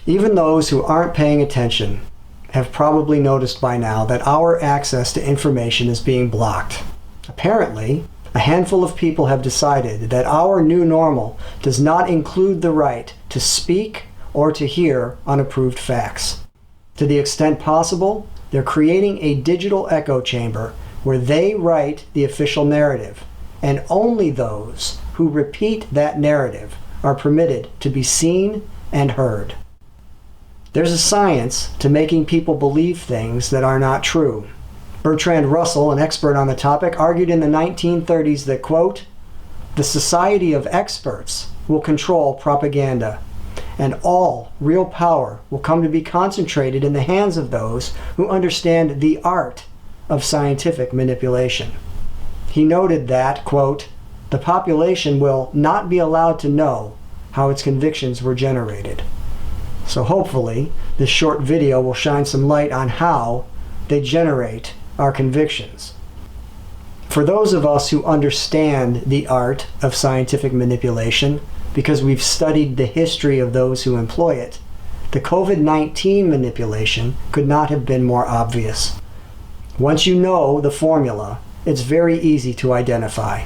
Even those who aren't paying attention have probably noticed by now that our access to information is being blocked. Apparently, a handful of people have decided that our new normal does not include the right to speak or to hear unapproved facts. To the extent possible, they're creating a digital echo chamber where they write the official narrative, and only those who repeat that narrative are permitted to be seen and heard. There's a science to making people believe things that are not true. Bertrand Russell, an expert on the topic, argued in the 1930s that, quote, "The society of experts will control propaganda, and all real power will come to be concentrated in the hands of those who understand the art of scientific manipulation." He noted that, quote, "The population will not be allowed to know how its convictions were generated." So hopefully, this short video will shine some light on how they generate our convictions. For those of us who understand the art of scientific manipulation, because we've studied the history of those who employ it, the COVID-19 manipulation could not have been more obvious. Once you know the formula, it's very easy to identify.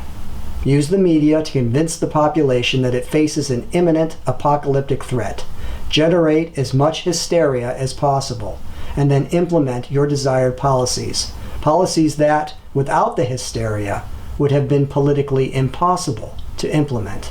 Use the media to convince the population that it faces an imminent apocalyptic threat. Generate as much hysteria as possible, and then implement your desired policies. Policies that, without the hysteria, would have been politically impossible to implement.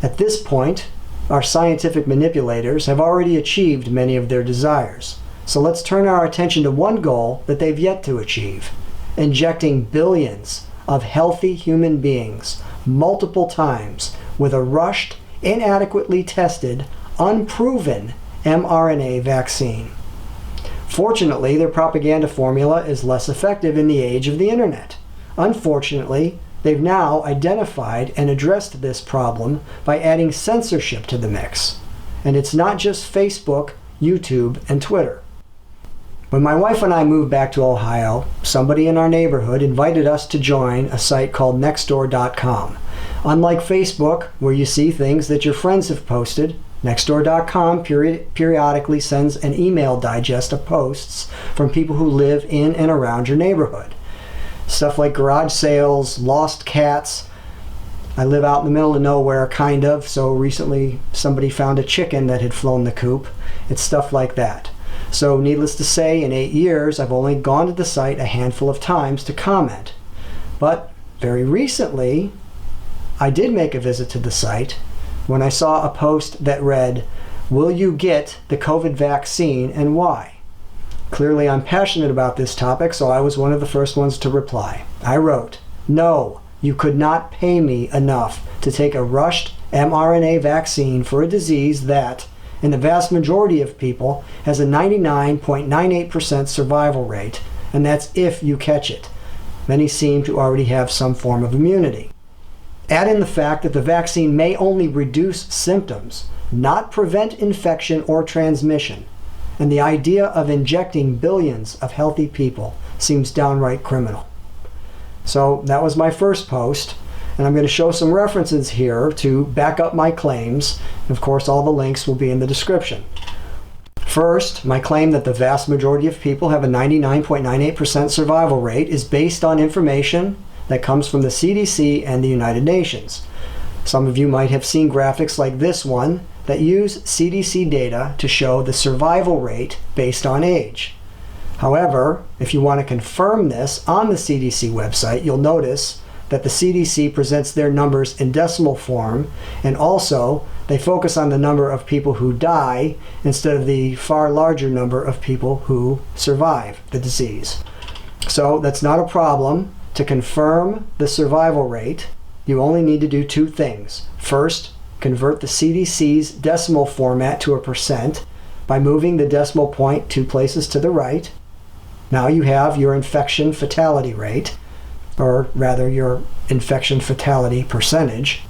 At this point, our scientific manipulators have already achieved many of their desires. So let's turn our attention to one goal that they've yet to achieve: injecting billions of healthy human beings multiple times with a rushed, inadequately tested, unproven mRNA vaccine. Fortunately, their propaganda formula is less effective in the age of the internet. Unfortunately, they've now identified and addressed this problem by adding censorship to the mix. And it's not just Facebook, YouTube, and Twitter. When my wife and I moved back to Ohio, somebody in our neighborhood invited us to join a site called Nextdoor.com. Unlike Facebook, where you see things that your friends have posted, Nextdoor.com periodically sends an email digest of posts from people who live in and around your neighborhood. Stuff like garage sales, lost cats. I live out in the middle of nowhere, kind of, so recently somebody found a chicken that had flown the coop. It's stuff like that. So needless to say, in 8 years, I've only gone to the site a handful of times to comment. But very recently, I did make a visit to the site when I saw a post that read, "Will you get the COVID vaccine and why?" Clearly I'm passionate about this topic, so I was one of the first ones to reply. I wrote, "No, you could not pay me enough to take a rushed mRNA vaccine for a disease that, in the vast majority of people, has a 99.98% survival rate, and that's if you catch it. Many seem to already have some form of immunity. Add in the fact that the vaccine may only reduce symptoms, not prevent infection or transmission, and the idea of injecting billions of healthy people seems downright criminal." So that was my first post, and I'm going to show some references here to back up my claims. Of course, all the links will be in the description. First, my claim that the vast majority of people have a 99.98% survival rate is based on information that comes from the CDC and the United Nations. Some of you might have seen graphics like this one that use CDC data to show the survival rate based on age. However, if you want to confirm this on the CDC website, you'll notice that the CDC presents their numbers in decimal form, and also they focus on the number of people who die instead of the far larger number of people who survive the disease. So that's not a problem. To confirm the survival rate, you only need to do two things. First, convert the CDC's decimal format to a percent by moving the decimal point 2 places to the right. Now you have your infection fatality rate, or rather your infection fatality percentage.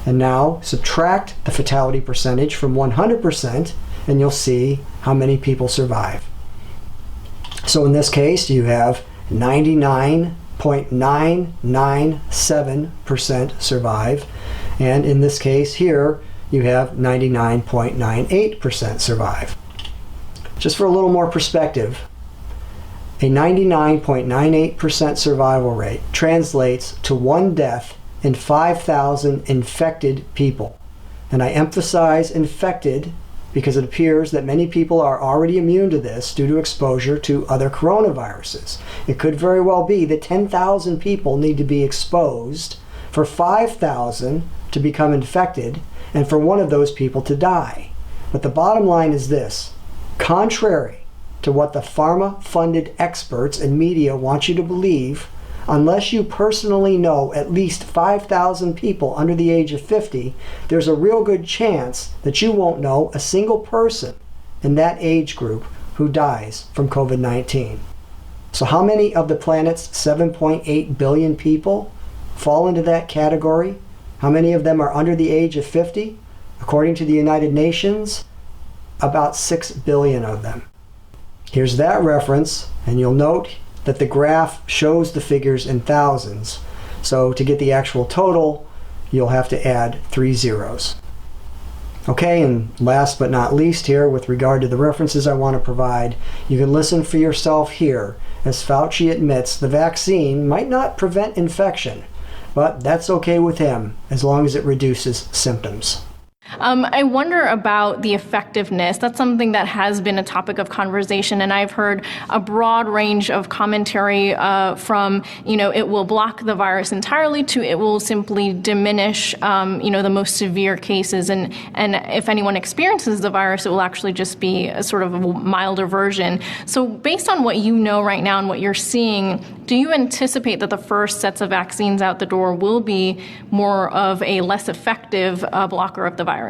And now subtract the fatality percentage from 100% and you'll see how many people survive. So in this case, you have 99.997% survive. And in this case here, you have 99.98% survive. Just for a little more perspective, a 99.98% survival rate translates to 1 death in 5,000 infected people. And I emphasize infected because it appears that many people are already immune to this due to exposure to other coronaviruses. It could very well be that 10,000 people need to be exposed for 5,000 to become infected and for one of those people to die. But the bottom line is this: contrary to what the pharma-funded experts and media want you to believe, unless you personally know at least 5,000 people under the age of 50, there's a real good chance that you won't know a single person in that age group who dies from COVID-19. So how many of the planet's 7.8 billion people fall into that category? How many of them are under the age of 50? According to the United Nations, about 6 billion of them. Here's that reference, and you'll note that the graph shows the figures in thousands. So to get the actual total, you'll have to add 3 zeros. Okay, and last but not least here, with regard to the references I want to provide, you can listen for yourself here as Fauci admits the vaccine might not prevent infection, but that's okay with him as long as it reduces symptoms. I wonder about the effectiveness. That's something that has been a topic of conversation, and I've heard a broad range of commentary from, it will block the virus entirely to it will simply diminish, the most severe cases. And if anyone experiences the virus, it will actually just be a sort of a milder version. So based on what you know right now and what you're seeing, do you anticipate that the first sets of vaccines out the door will be more of a less effective blocker of the virus?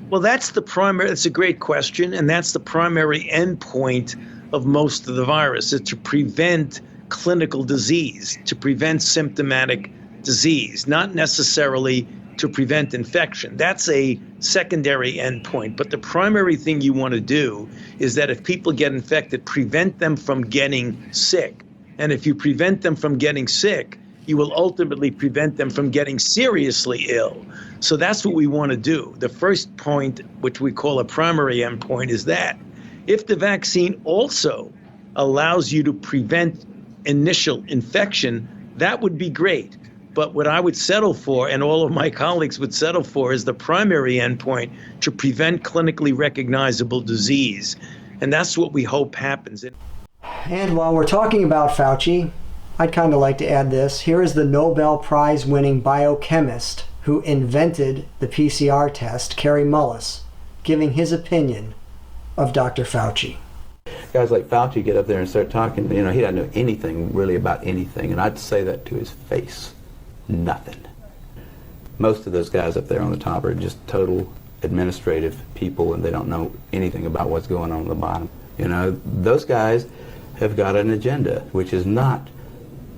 Well, that's a great question, and that's the primary endpoint of most of the virus, is to prevent clinical disease, to prevent symptomatic disease, not necessarily to prevent infection. That's a secondary endpoint, but the primary thing you want to do is that if people get infected, prevent them from getting sick. And if you prevent them from getting sick, you will ultimately prevent them from getting seriously ill. So that's what we want to do. The first point, which we call a primary endpoint, is that if the vaccine also allows you to prevent initial infection, that would be great. But what I would settle for, and all of my colleagues would settle for, is the primary endpoint to prevent clinically recognizable disease. And that's what we hope happens. And while we're talking about Fauci, I'd kind of like to add this. Here is the Nobel Prize-winning biochemist who invented the PCR test, Kary Mullis, giving his opinion of Dr. Fauci. Guys like Fauci get up there and start talking, he doesn't know anything really about anything, and I'd say that to his face. Nothing. Most of those guys up there on the top are just total administrative people, and they don't know anything about what's going on at the bottom. Those guys have got an agenda, which is not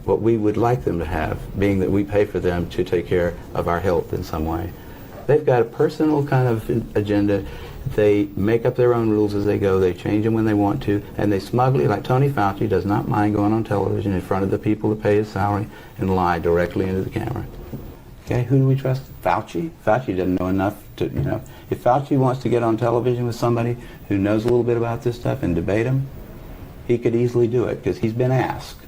what we would like them to have, being that we pay for them to take care of our health in some way. They've got a personal kind of agenda. They make up their own rules as they go. They change them when they want to, and they smugly, like Tony Fauci, does not mind going on television in front of the people that pay his salary and lie directly into the camera. Okay, who do we trust? Fauci? Fauci doesn't know enough to, if Fauci wants to get on television with somebody who knows a little bit about this stuff and debate him, he could easily do it because he's been asked.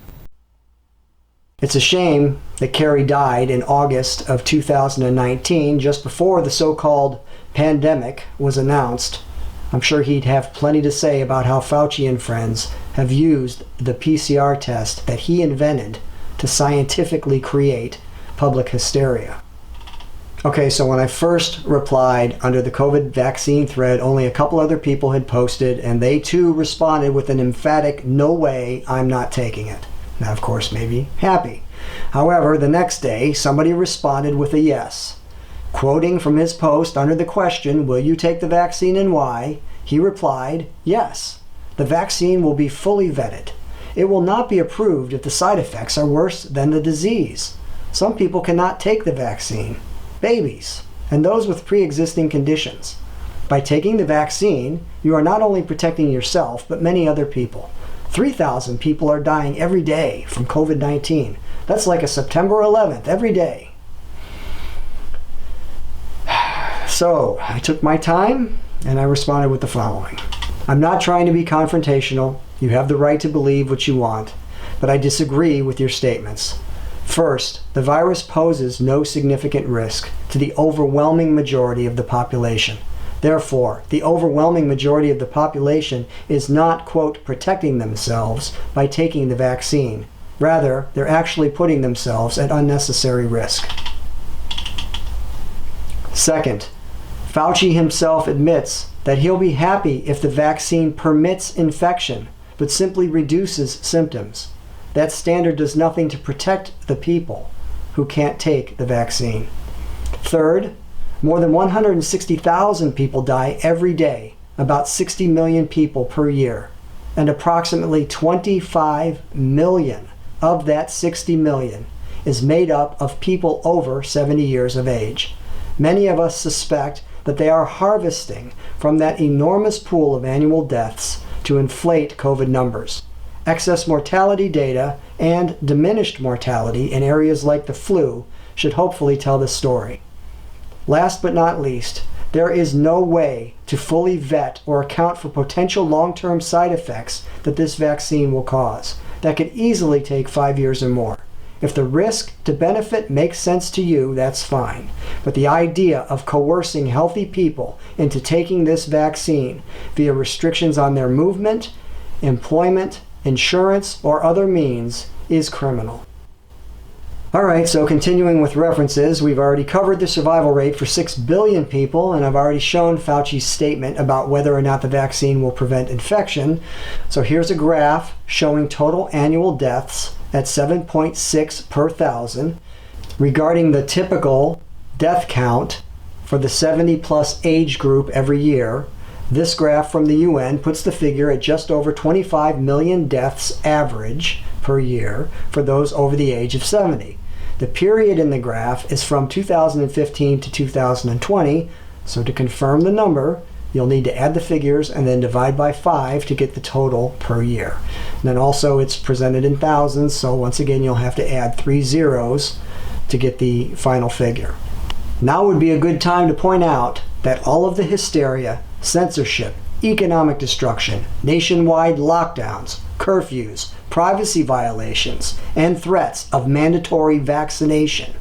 It's a shame that Kary died in August of 2019, just before the so-called pandemic was announced. I'm sure he'd have plenty to say about how Fauci and friends have used the PCR test that he invented to scientifically create public hysteria. Okay, so when I first replied under the COVID vaccine thread, only a couple other people had posted, and they too responded with an emphatic, "No way, I'm not taking it." Now, of course, maybe happy. However, the next day, somebody responded with a yes. Quoting from his post under the question, "Will you take the vaccine and why?" he replied, "Yes, the vaccine will be fully vetted. It will not be approved if the side effects are worse than the disease. Some people cannot take the vaccine, babies, and those with pre-existing conditions. By taking the vaccine, you are not only protecting yourself, but many other people. 3,000 people are dying every day from COVID-19. That's like a September 11th every day." So I took my time and I responded with the following. I'm not trying to be confrontational. You have the right to believe what you want, but I disagree with your statements. First, the virus poses no significant risk to the overwhelming majority of the population. Therefore, the overwhelming majority of the population is not, quote, protecting themselves by taking the vaccine. Rather, they're actually putting themselves at unnecessary risk. Second, Fauci himself admits that he'll be happy if the vaccine permits infection, but simply reduces symptoms. That standard does nothing to protect the people who can't take the vaccine. Third, more than 160,000 people die every day, about 60 million people per year, and approximately 25 million of that 60 million is made up of people over 70 years of age. Many of us suspect that they are harvesting from that enormous pool of annual deaths to inflate COVID numbers. Excess mortality data and diminished mortality in areas like the flu should hopefully tell the story. Last but not least, there is no way to fully vet or account for potential long-term side effects that this vaccine will cause. That could easily take 5 years or more. If the risk to benefit makes sense to you, that's fine. But the idea of coercing healthy people into taking this vaccine via restrictions on their movement, employment, insurance, or other means is criminal. Alright, so continuing with references, we've already covered the survival rate for 6 billion people, and I've already shown Fauci's statement about whether or not the vaccine will prevent infection. So here's a graph showing total annual deaths at 7.6 per thousand. Regarding the typical death count for the 70-plus age group every year, this graph from the UN puts the figure at just over 25 million deaths average per year for those over the age of 70. The period in the graph is from 2015 to 2020, so to confirm the number, you'll need to add the figures and then divide by 5 to get the total per year. And then also it's presented in thousands, so once again you'll have to add 3 zeros to get the final figure. Now would be a good time to point out that all of the hysteria, censorship, economic destruction, nationwide lockdowns, curfews, privacy violations, and threats of mandatory vaccination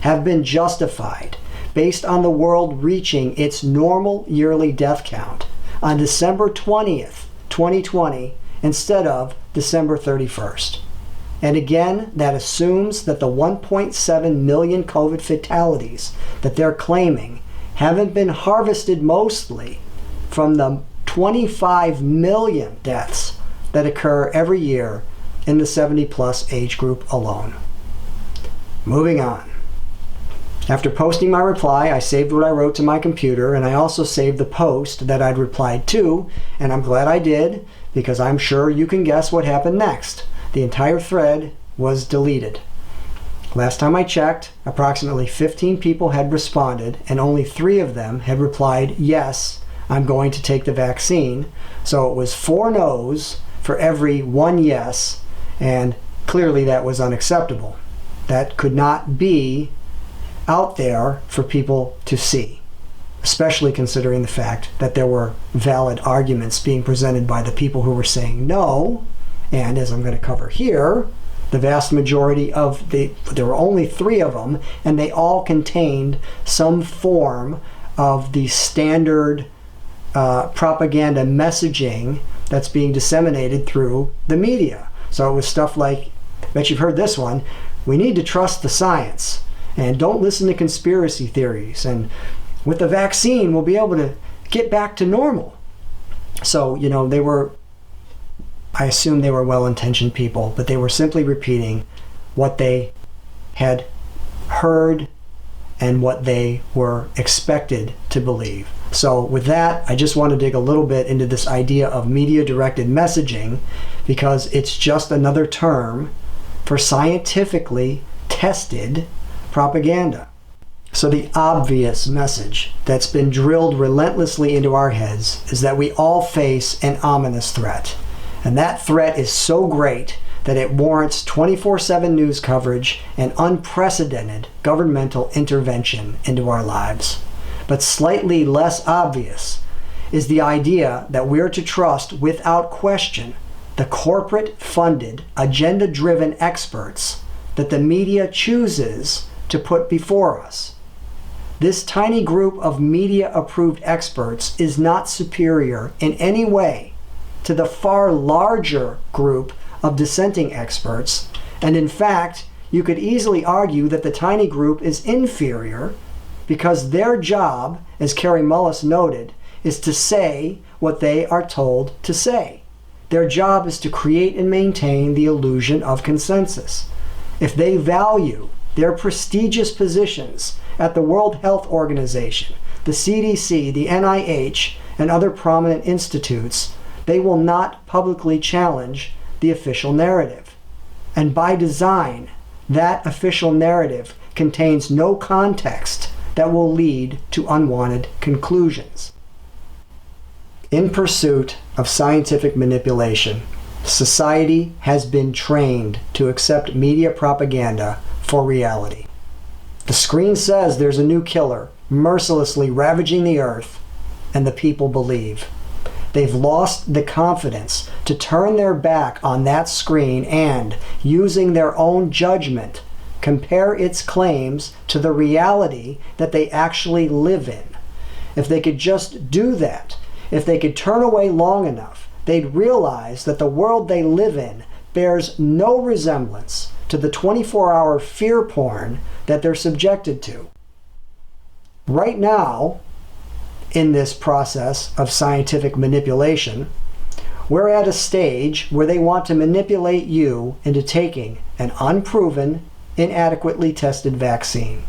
have been justified based on the world reaching its normal yearly death count on December 20th, 2020, instead of December 31st. And again, that assumes that the 1.7 million COVID fatalities that they're claiming haven't been harvested mostly from the 25 million deaths that occur every year in the 70-plus age group alone. Moving on. After posting my reply, I saved what I wrote to my computer, and I also saved the post that I'd replied to, and I'm glad I did, because I'm sure you can guess what happened next. The entire thread was deleted. Last time I checked, approximately 15 people had responded, and only 3 of them had replied, yes, I'm going to take the vaccine. So it was 4 no's for every 1 yes, and clearly that was unacceptable. That could not be out there for people to see, especially considering the fact that there were valid arguments being presented by the people who were saying no, and as I'm going to cover here, the vast majority of there were only 3 of them, and they all contained some form of the standard propaganda messaging that's being disseminated through the media. So it was stuff like, I bet you've heard this one, we need to trust the science, and don't listen to conspiracy theories, and with the vaccine we'll be able to get back to normal. So, I assume they were well-intentioned people, but they were simply repeating what they had heard and what they were expected to believe. So with that, I just want to dig a little bit into this idea of media-directed messaging, because it's just another term for scientifically tested propaganda. So the obvious message that's been drilled relentlessly into our heads is that we all face an ominous threat. And that threat is so great that it warrants 24/7 news coverage and unprecedented governmental intervention into our lives. but slightly less obvious, is the idea that we're to trust without question the corporate-funded, agenda-driven experts that the media chooses to put before us. This tiny group of media-approved experts is not superior in any way to the far larger group of dissenting experts, and in fact, you could easily argue that the tiny group is inferior because their job, as Kary Mullis noted, is to say what they are told to say. Their job is to create and maintain the illusion of consensus. If they value their prestigious positions at the World Health Organization, the CDC, the NIH, and other prominent institutes, they will not publicly challenge the official narrative. And by design, that official narrative contains no context that will lead to unwanted conclusions. In pursuit of scientific manipulation, society has been trained to accept media propaganda for reality. The screen says there's a new killer mercilessly ravaging the earth, and the people believe. They've lost the confidence to turn their back on that screen and, using their own judgment, compare its claims to the reality that they actually live in. If they could just do that, if they could turn away long enough, they'd realize that the world they live in bears no resemblance to the 24-hour fear porn that they're subjected to. Right now, in this process of scientific manipulation, we're at a stage where they want to manipulate you into taking an unproven, inadequately tested vaccine.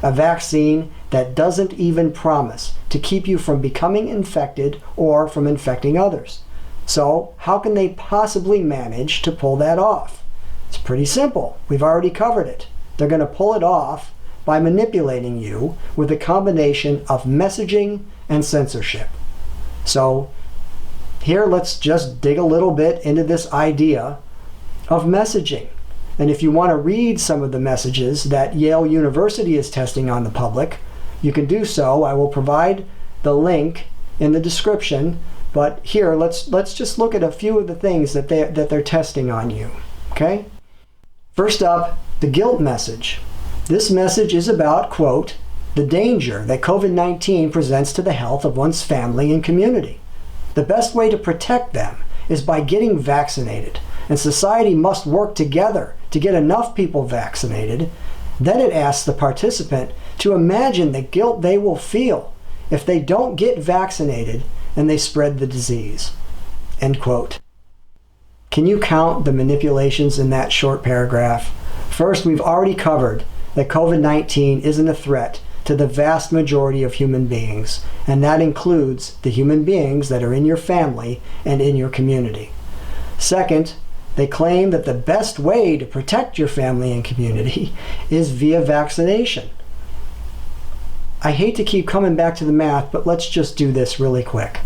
A vaccine that doesn't even promise to keep you from becoming infected or from infecting others. So, how can they possibly manage to pull that off? It's pretty simple. We've already covered it. They're going to pull it off by manipulating you with a combination of messaging and censorship. So, here let's just dig a little bit into this idea of messaging. And if you want to read some of the messages that Yale University is testing on the public, you can do so. I will provide the link in the description. But here, let's just look at a few of the things that they're testing on you. Okay? First up, the guilt message. This message is about, quote, the danger that COVID-19 presents to the health of one's family and community. The best way to protect them is by getting vaccinated, and society must work together to get enough people vaccinated. Then it asks the participant to imagine the guilt they will feel if they don't get vaccinated and they spread the disease. End quote. Can you count the manipulations in that short paragraph? First, we've already covered that COVID-19 isn't a threat to the vast majority of human beings, and that includes the human beings that are in your family and in your community. Second, they claim that the best way to protect your family and community is via vaccination. I hate to keep coming back to the math, but let's just do this really quick.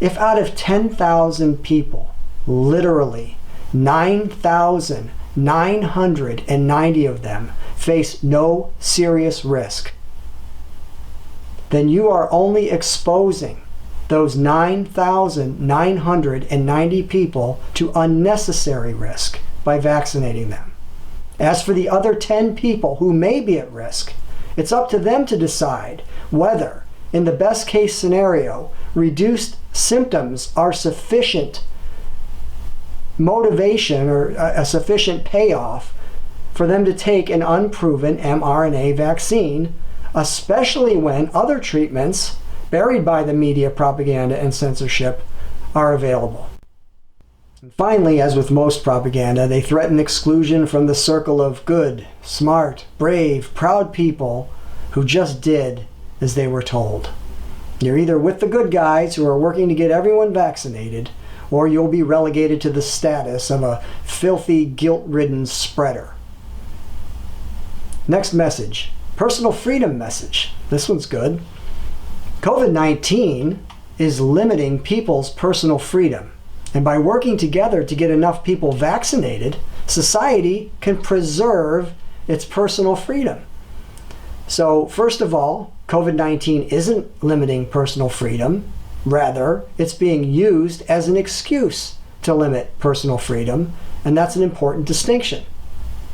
If out of 10,000 people, literally 9,990 of them face no serious risk, then you are only exposing those 9,990 people to unnecessary risk by vaccinating them. As for the other 10 people who may be at risk, it's up to them to decide whether, in the best case scenario, reduced symptoms are sufficient motivation or a sufficient payoff for them to take an unproven mRNA vaccine, especially when other treatments buried by the media propaganda and censorship are available. And finally, as with most propaganda, they threaten exclusion from the circle of good, smart, brave, proud people who just did as they were told. You're either with the good guys who are working to get everyone vaccinated, or you'll be relegated to the status of a filthy, guilt-ridden spreader. Next message, personal freedom message. This one's good. COVID-19 is limiting people's personal freedom. And by working together to get enough people vaccinated, society can preserve its personal freedom. So first of all, COVID-19 isn't limiting personal freedom. Rather, it's being used as an excuse to limit personal freedom, and that's an important distinction.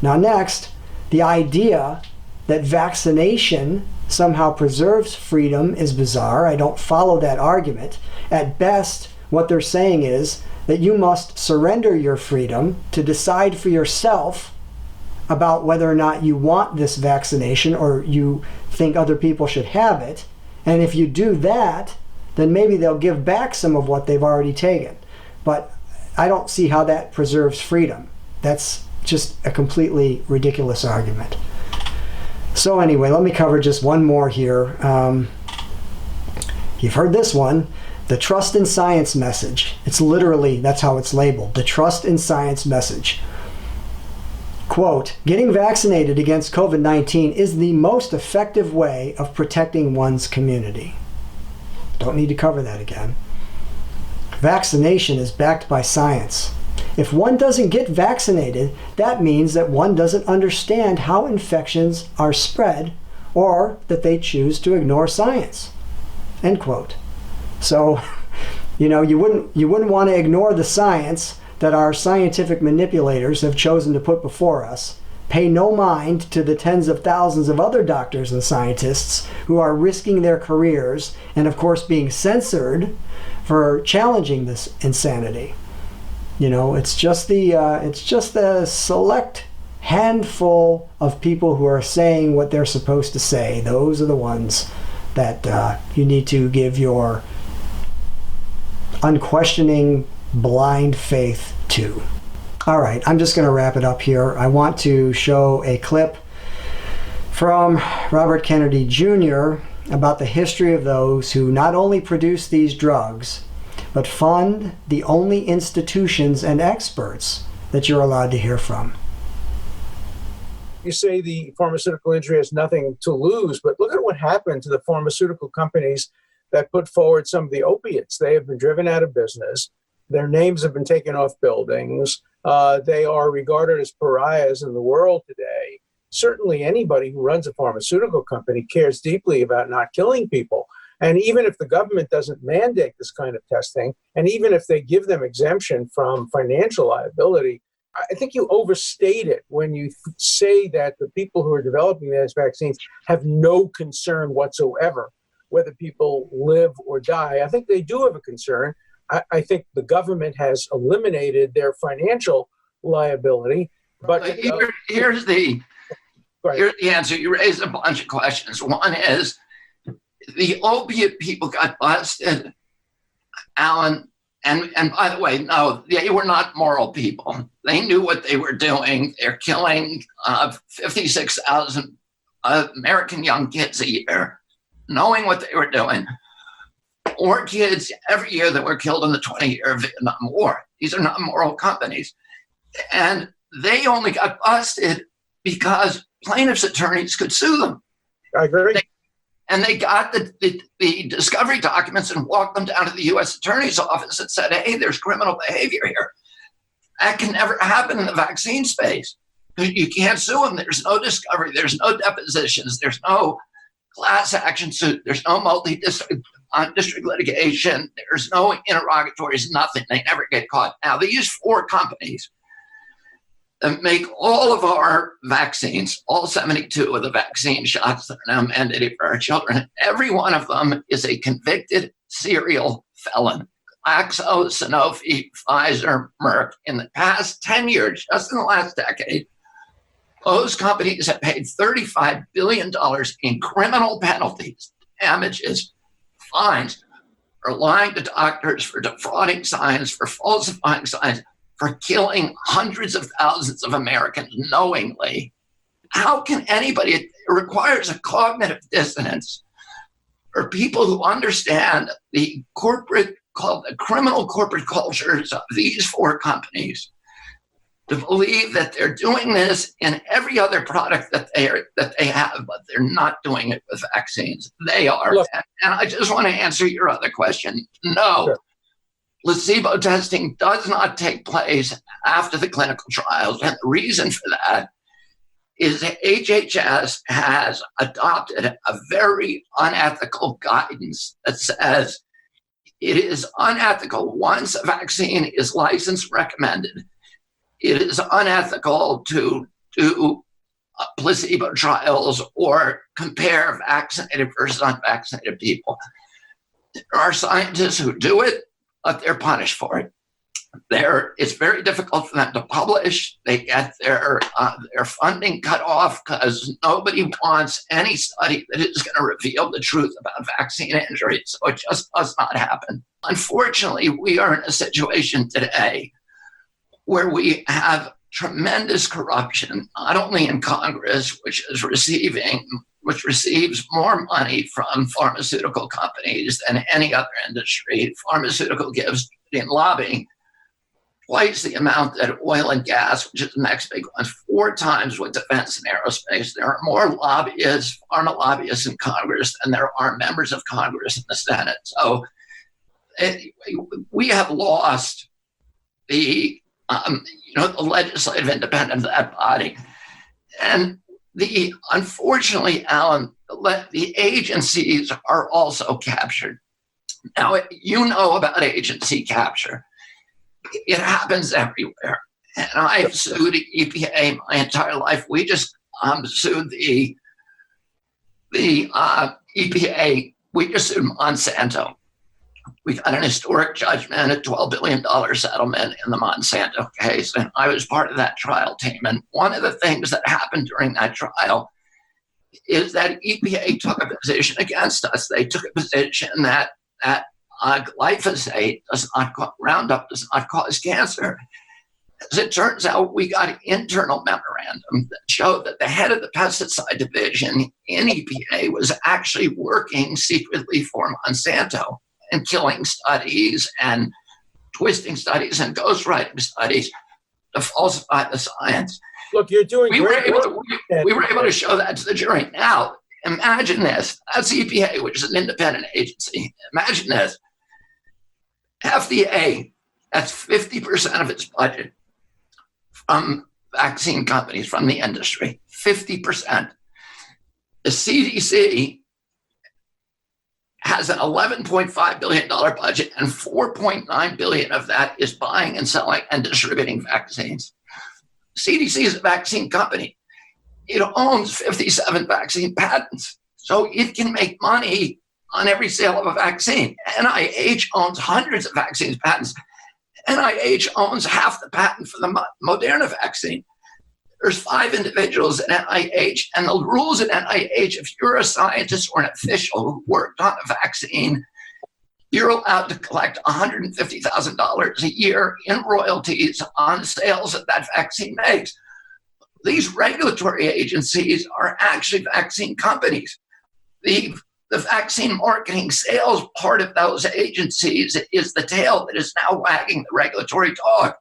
Now next, the idea that vaccination somehow preserves freedom is bizarre. I don't follow that argument. At best, what they're saying is that you must surrender your freedom to decide for yourself about whether or not you want this vaccination or you think other people should have it. And if you do that, then maybe they'll give back some of what they've already taken. But I don't see how that preserves freedom. That's just a completely ridiculous argument. So anyway, let me cover just one more here. You've heard this one, the trust in science message. It's literally, that's how it's labeled, the trust in science message. Quote, getting vaccinated against COVID-19 is the most effective way of protecting one's community. Don't need to cover that again. Vaccination is backed by science. If one doesn't get vaccinated, that means that one doesn't understand how infections are spread or that they choose to ignore science. End quote. So, you wouldn't want to ignore the science that our scientific manipulators have chosen to put before us. Pay no mind to the tens of thousands of other doctors and scientists who are risking their careers and, of course, being censored for challenging this insanity. It's just the select handful of people who are saying what they're supposed to say. Those are the ones that you need to give your unquestioning, blind faith to. All right, I'm just going to wrap it up here. I want to show a clip from Robert Kennedy Jr. about the history of those who not only produce these drugs, but fund the only institutions and experts that you're allowed to hear from. You say the pharmaceutical industry has nothing to lose, but look at what happened to the pharmaceutical companies that put forward some of the opiates. They have been driven out of business. Their names have been taken off buildings. They are regarded as pariahs in the world today. Certainly anybody who runs a pharmaceutical company cares deeply about not killing people. And even if the government doesn't mandate this kind of testing, and even if they give them exemption from financial liability, I think you overstate it when you say that the people who are developing these vaccines have no concern whatsoever whether people live or die. I think they do have a concern. I think the government has eliminated their financial liability. But here's the answer. You raised a bunch of questions. One is the opiate people got busted, Alan. And by the way, no, they were not moral people. They knew what they were doing. They're killing 56,000 American young kids a year, knowing what they were doing. More kids every year that were killed in the 20-year Vietnam War. These are not moral companies. And they only got busted because plaintiffs' attorneys could sue them. I agree. They got the discovery documents and walked them down to the U.S. Attorney's Office and said, hey, there's criminal behavior here. That can never happen in the vaccine space. You can't sue them. There's no discovery. There's no depositions. There's no class action suit. There's no multi-district litigation. There's no interrogatories, nothing. They never get caught. Now, these four companies that make all of our vaccines, all 72 of the vaccine shots that are now mandated for our children, every one of them is a convicted serial felon. Glaxo, Sanofi, Pfizer, Merck. In the past 10 years, just in the last decade, those companies have paid $35 billion in criminal penalties, damages, fines, for lying to doctors, for defrauding science, for falsifying science, for killing hundreds of thousands of Americans knowingly. How can anybody, it requires a cognitive dissonance for people who understand the criminal corporate cultures of these four companies to believe that they're doing this in every other product that they have, but they're not doing it with vaccines. They are. Look, and I just want to answer your other question. No. Sure. Placebo testing does not take place after the clinical trials. And the reason for that is HHS has adopted a very unethical guidance that says it is unethical once a vaccine is licensed recommended. It is unethical to do placebo trials or compare vaccinated versus unvaccinated people. There are scientists who do it, but they're punished for it. It's very difficult for them to publish. They get their funding cut off because nobody wants any study that is going to reveal the truth about vaccine injuries. So it just does not happen. Unfortunately, we are in a situation today where we have tremendous corruption, not only in Congress, which receives more money from pharmaceutical companies than any other industry. Pharmaceutical gives in lobbying twice the amount that oil and gas, which is the next big one, 4 times with defense and aerospace. There are more lobbyists, pharma lobbyists in Congress than there are members of Congress in the Senate. So we have lost the legislative independence of that body. And unfortunately, Alan, the agencies are also captured. Now, you know about agency capture. It happens everywhere. And I've sued EPA my entire life. We just sued the EPA. We just sued Monsanto. We got an historic judgment, a $12 billion settlement in the Monsanto case. And I was part of that trial team. And one of the things that happened during that trial is that EPA took a position against us. They took a position that glyphosate Roundup does not cause cancer. As it turns out, we got an internal memorandum that showed that the head of the pesticide division in EPA was actually working secretly for Monsanto and killing studies and twisting studies and ghostwriting studies to falsify the science. Look, you're doing we great. We were able to show that to the jury. Now, imagine this. That's EPA, which is an independent agency. Imagine this. FDA, that's 50% of its budget from vaccine companies, from the industry, 50%. The CDC has an $11.5 billion budget, and $4.9 billion of that is buying and selling and distributing vaccines. CDC is a vaccine company. It owns 57 vaccine patents, so it can make money on every sale of a vaccine. NIH owns hundreds of vaccines patents. NIH owns half the patent for the Moderna vaccine. There's 5 individuals at NIH, and the rules at NIH, if you're a scientist or an official who worked on a vaccine, you're allowed to collect $150,000 a year in royalties on sales that that vaccine makes. These regulatory agencies are actually vaccine companies. The vaccine marketing sales part of those agencies is the tail that is now wagging the regulatory dog.